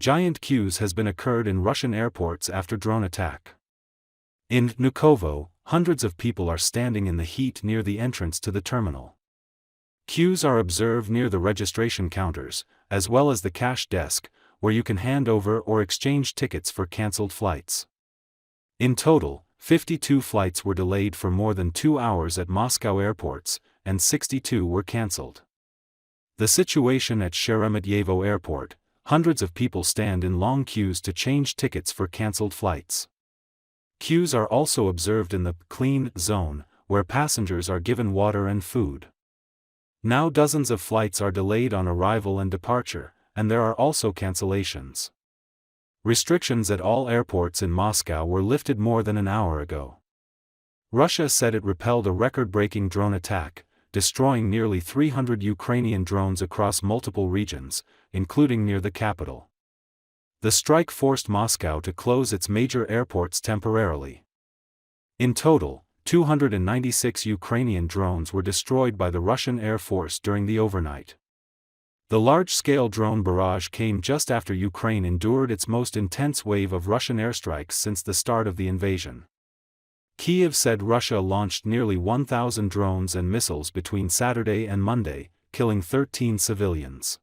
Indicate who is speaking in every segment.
Speaker 1: giant queues has been occurred in Russian airports after drone attack. In Vnukovo, hundreds of people are standing in the heat near the entrance to the terminal. Queues are observed near the registration counters, as well as the cash desk, where you can hand over or exchange tickets for cancelled flights. In total, 52 flights were delayed for more than 2 hours at Moscow airports, and 62 were cancelled. The situation at Sheremetyevo airport, hundreds of people stand in long queues to change tickets for cancelled flights. Queues are also observed in the clean zone, where passengers are given water and food. Now dozens of flights are delayed on arrival and departure, and there are also cancellations. Restrictions at all airports in Moscow were lifted more than an hour ago. Russia said it repelled a record-breaking drone attack, destroying nearly 300 Ukrainian drones across multiple regions, including near the capital. The strike forced Moscow to close its major airports temporarily. In total, 296 Ukrainian drones were destroyed by the Russian Air Force during the overnight. The large-scale drone barrage came just after Ukraine endured its most intense wave of Russian airstrikes since the start of the invasion. Kiev said Russia launched nearly 1,000 drones and missiles between Saturday and Monday, killing 13 civilians.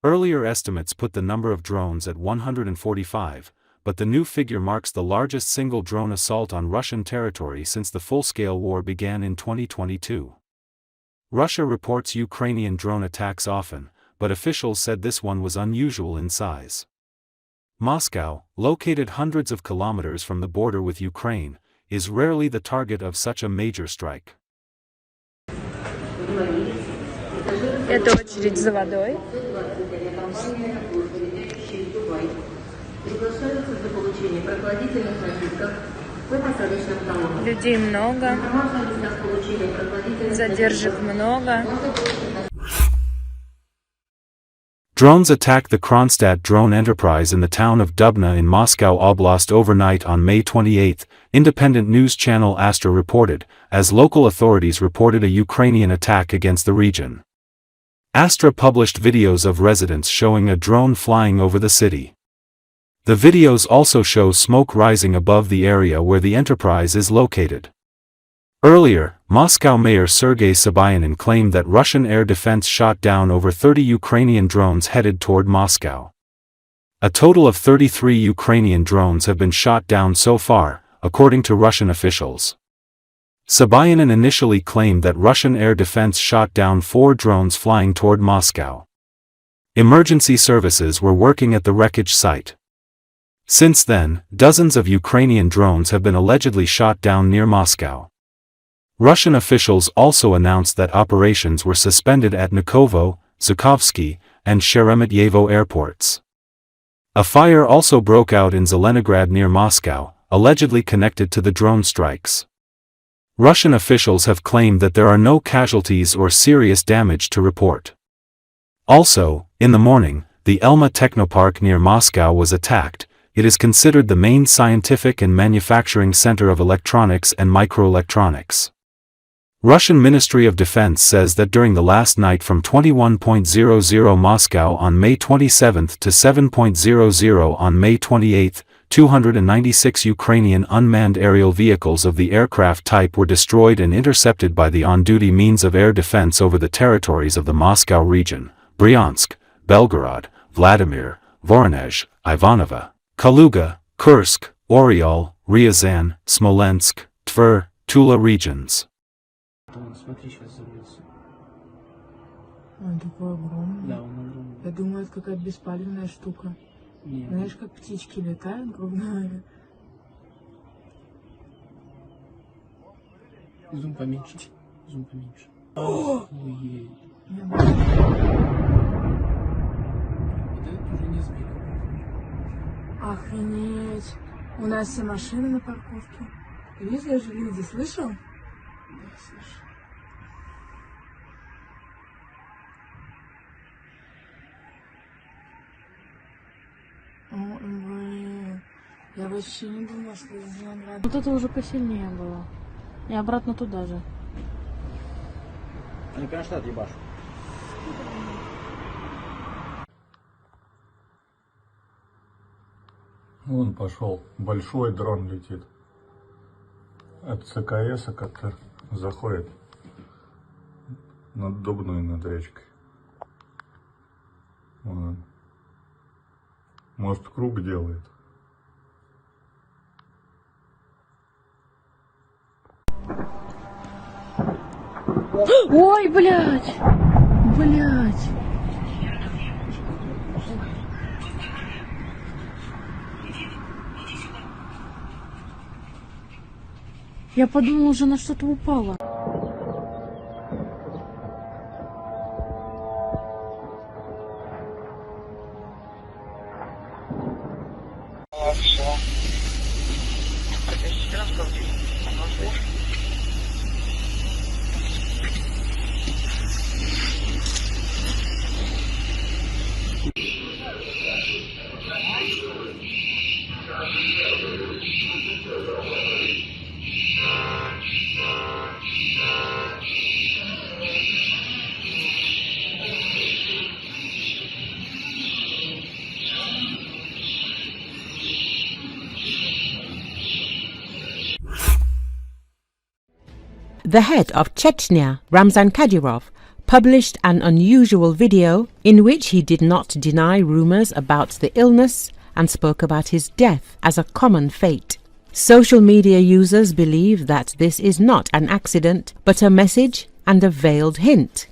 Speaker 1: Earlier estimates put the number of drones at 145, but the new figure marks the largest single drone assault on Russian territory since the full-scale war began in 2022. Russia reports Ukrainian drone attacks often, but officials said this one was unusual in size. Moscow, located hundreds of kilometers from the border with Ukraine, is rarely the target of such a major strike.
Speaker 2: Это очередь за водой. Людей много. Задержек много.
Speaker 1: Drones attacked the Kronstadt drone enterprise in the town of Dubna in Moscow Oblast overnight on May 28, independent news channel Astra reported, as local authorities reported a Ukrainian attack against the region. Astra published videos of residents showing a drone flying over the city. The videos also show smoke rising above the area where the enterprise is located. Earlier, Moscow Mayor Sergei Sobyanin claimed that Russian air defense shot down over 30 Ukrainian drones headed toward Moscow. A total of 33 Ukrainian drones have been shot down so far, according to Russian officials. Sobyanin initially claimed that Russian air defense shot down 4 drones flying toward Moscow. Emergency services were working at the wreckage site. Since then, dozens of Ukrainian drones have been allegedly shot down near Moscow. Russian officials also announced that operations were suspended at Vnukovo, Zhukovsky, and Sheremetyevo airports. A fire also broke out in Zelenograd near Moscow, allegedly connected to the drone strikes. Russian officials have claimed that there are no casualties or serious damage to report. Also, in the morning, the Elma Technopark near Moscow was attacked. It is considered the main scientific and manufacturing center of electronics and microelectronics. Russian Ministry of Defense says that during the last night from 21:00 Moscow on May 27 to 7:00 on May 28, 296 Ukrainian unmanned aerial vehicles of the aircraft type were destroyed and intercepted by the on-duty means of air defense over the territories of the Moscow region, Bryansk, Belgorod, Vladimir, Voronezh, Ivanovo, Kaluga, Kursk, Oryol, Ryazan, Smolensk, Tver, Tula regions.
Speaker 3: Смотри, сейчас взорвется.
Speaker 2: Он такой огромный.
Speaker 3: Да, он огромный.
Speaker 2: Я думаю, это какая-то беспалевная штука.
Speaker 3: Нет.
Speaker 2: Знаешь, как птички летают, грубо говоря.
Speaker 3: Зум поменьше. Зум поменьше. Ой. Вот это уже не сбил.
Speaker 2: Охренеть. У нас все машины на парковке. Ты видишь, даже люди, слышал?
Speaker 3: Да, слышу.
Speaker 2: Блин. Я вообще не думала, что из Зеленограда.
Speaker 4: Вот это уже посильнее было. И обратно туда же.
Speaker 3: Они Кронштадт ебашут.
Speaker 5: Вон пошел. Большой дрон летит. От ЦКС как-то заходит над Дубной, над речкой. Вон он. Может, круг делает.
Speaker 4: Ой, блядь! Блядь! Я подумала, уже на что-то упала.
Speaker 6: The head of Chechnya, Ramzan Kadyrov, published an unusual video in which he did not deny rumors about the illness and spoke about his death as a common fate. Social media users believe that this is not an accident, but a message and a veiled hint.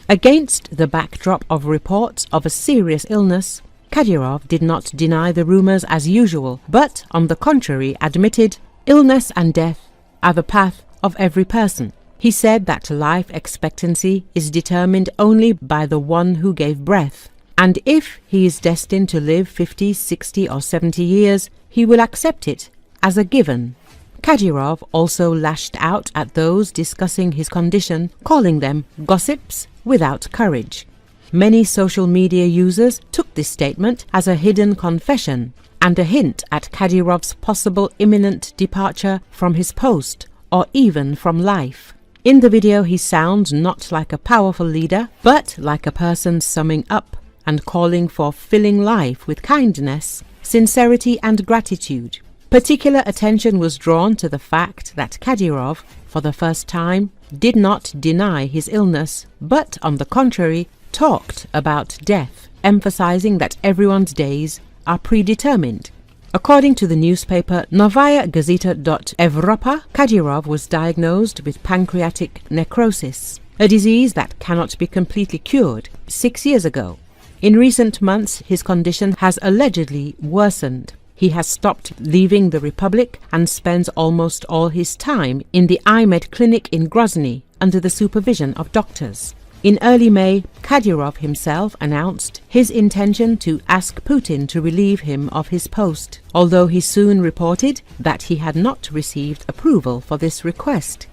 Speaker 6: Against the backdrop of reports of a serious illness, Kadyrov did not deny the rumors as usual, but on the contrary admitted illness and death are the path of every person. He said that life expectancy is determined only by the one who gave breath, and if he is destined to live 50, 60 or 70 years, he will accept it as a given. Kadyrov also lashed out at those discussing his condition, calling them gossips without courage. Many social media users took this statement as a hidden confession and a hint at Kadyrov's possible imminent departure from his post or even from life. In the video he sounds not like a powerful leader, but like a person summing up and calling for filling life with kindness, sincerity and gratitude. Particular attention was drawn to the fact that Kadyrov, for the first time, did not deny his illness, but on the contrary, talked about death, emphasizing that everyone's days are predetermined. According to the newspaper Novaya Gazeta.Evropa, Kadyrov was diagnosed with pancreatic necrosis, a disease that cannot be completely cured, 6 years ago. In recent months, his condition has allegedly worsened. He has stopped leaving the Republic and spends almost all his time in the IMED clinic in Grozny under the supervision of doctors. In early May, Kadyrov himself announced his intention to ask Putin to relieve him of his post, although he soon reported that he had not received approval for this request.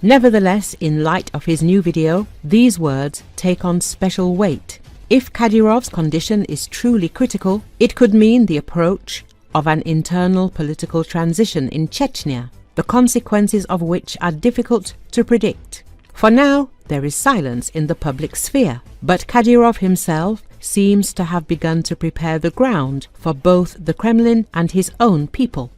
Speaker 6: Nevertheless, in light of his new video, these words take on special weight. If Kadyrov's condition is truly critical, it could mean the approach of an internal political transition in Chechnya, the consequences of which are difficult to predict. For now, there is silence in the public sphere, but Kadyrov himself seems to have begun to prepare the ground for both the Kremlin and his own people.